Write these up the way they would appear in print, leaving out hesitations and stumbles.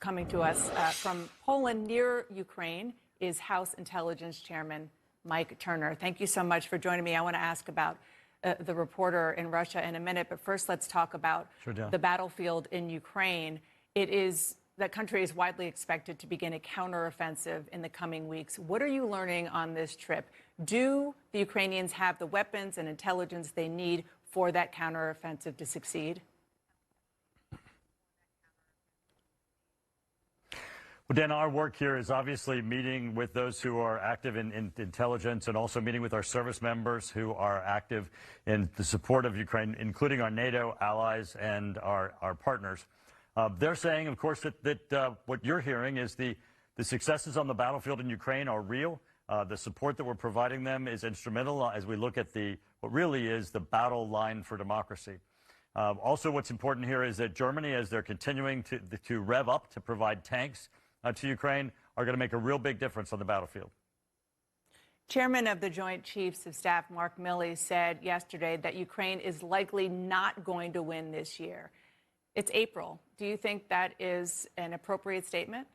coming to us from Poland near Ukraine is House Intelligence Chairman Mike Turner. Thank you so much for joining me. I want to ask about the reporter in Russia in a minute, but first let's talk about the battlefield in Ukraine. That country is widely expected to begin a counteroffensive in the coming weeks. What are you learning on this trip? Do the Ukrainians have the weapons and intelligence they need for that counteroffensive to succeed? Well, Dan, our work here is obviously meeting with those who are active in intelligence and also meeting with our service members who are active in the support of Ukraine, including our NATO allies and our partners. They're saying, of course, that what you're hearing is the successes on the battlefield in Ukraine are real. The support that we're providing them is instrumental as we look at what really is the battle line for democracy. Also, what's important here is that Germany, as they're continuing to rev up to provide tanks to Ukraine, are going to make a real big difference on the battlefield. Chairman of the Joint Chiefs of Staff, Mark Milley, said yesterday that Ukraine is likely not going to win this year. It's April. Do you think that is an appropriate statement?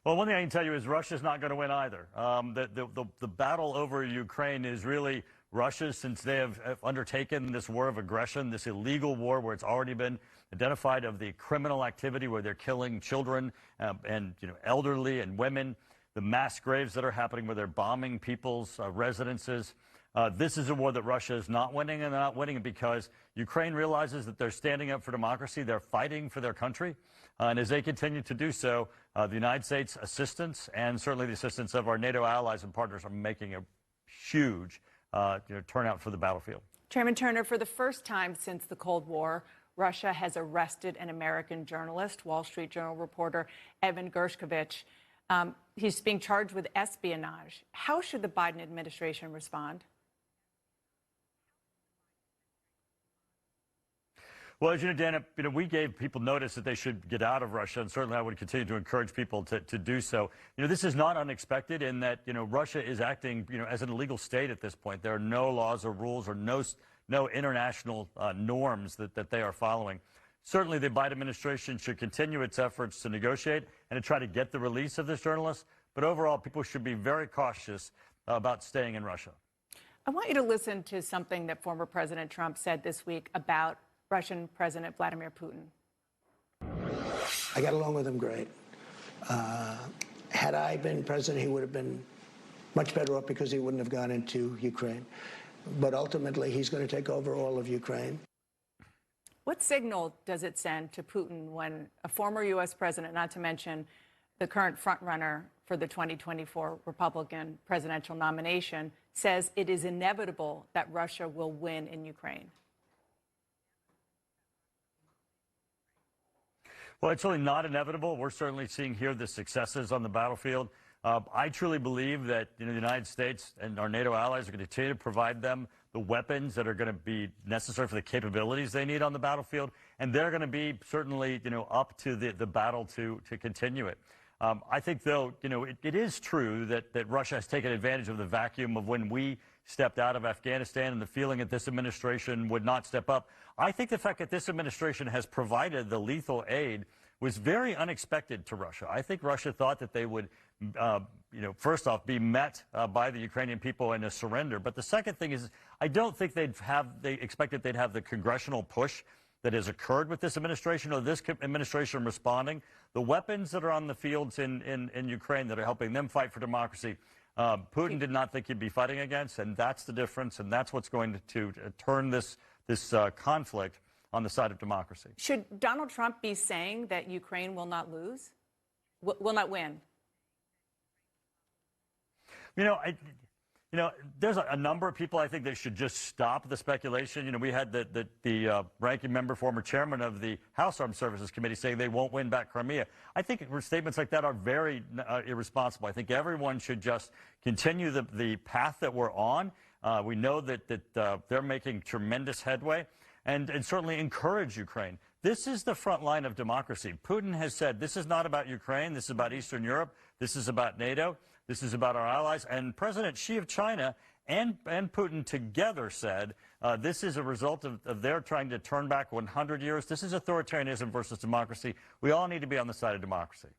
Well, one thing I can tell you is Russia's not going to win either. The battle over Ukraine is really Russia's, since they have undertaken this war of aggression, this illegal war where it's already been identified of the criminal activity where they're killing children and elderly and women, the mass graves that are happening where they're bombing people's residences. This is a war that Russia is not winning, and they're not winning because Ukraine realizes that they're standing up for democracy. They're fighting for their country. And as they continue to do so, the United States assistance and certainly the assistance of our NATO allies and partners are making a huge turnout for the battlefield. Chairman Turner, for the first time since the Cold War, Russia has arrested an American journalist, Wall Street Journal reporter Evan Gershkovich. He's being charged with espionage. How should the Biden administration respond? Well, as you know, Dan, we gave people notice that they should get out of Russia, and certainly I would continue to encourage people to do so. This is not unexpected in that, Russia is acting, as an illegal state at this point. There are no laws or rules or no international norms that they are following. Certainly, the Biden administration should continue its efforts to negotiate and to try to get the release of this journalist. But overall, people should be very cautious about staying in Russia. I want you to listen to something that former President Trump said this week about Russian President Vladimir Putin. I got along with him great. Had I been president, he would have been much better off because he wouldn't have gone into Ukraine. But ultimately, he's going to take over all of Ukraine. What signal does it send to Putin when a former U.S. president, not to mention the current frontrunner for the 2024 Republican presidential nomination, says it is inevitable that Russia will win in Ukraine? Well, it's really not inevitable. We're certainly seeing here the successes on the battlefield. I truly believe that the United States and our NATO allies are going to continue to provide them the weapons that are going to be necessary for the capabilities they need on the battlefield, and they're going to be certainly up to the battle to continue it. I think, though, it is true that Russia has taken advantage of the vacuum of when we stepped out of Afghanistan and the feeling that this administration would not step up. I think the fact that this administration has provided the lethal aid was very unexpected to Russia. I think Russia thought that they would, first off, be met by the Ukrainian people in a surrender. But the second thing is, I don't think they expected they'd have the congressional push that has occurred with this administration, or this administration responding. The weapons that are on the fields in Ukraine that are helping them fight for democracy, Putin did not think he'd be fighting against, and that's the difference, and that's what's going to turn this conflict on the side of democracy. Should Donald Trump be saying that Ukraine will not lose, will not win? There's a number of people I think that should just stop the speculation. We had the ranking member, former chairman of the House Armed Services Committee, saying they won't win back Crimea. I think statements like that are very irresponsible. I think everyone should just continue the path that we're on. We know that they're making tremendous headway, and certainly encourage Ukraine. This is the front line of democracy. Putin has said this is not about Ukraine. This is about Eastern Europe. This is about NATO. This is about our allies. And President Xi of China and Putin together said this is a result of their trying to turn back 100 years. This is authoritarianism versus democracy. We all need to be on the side of democracy.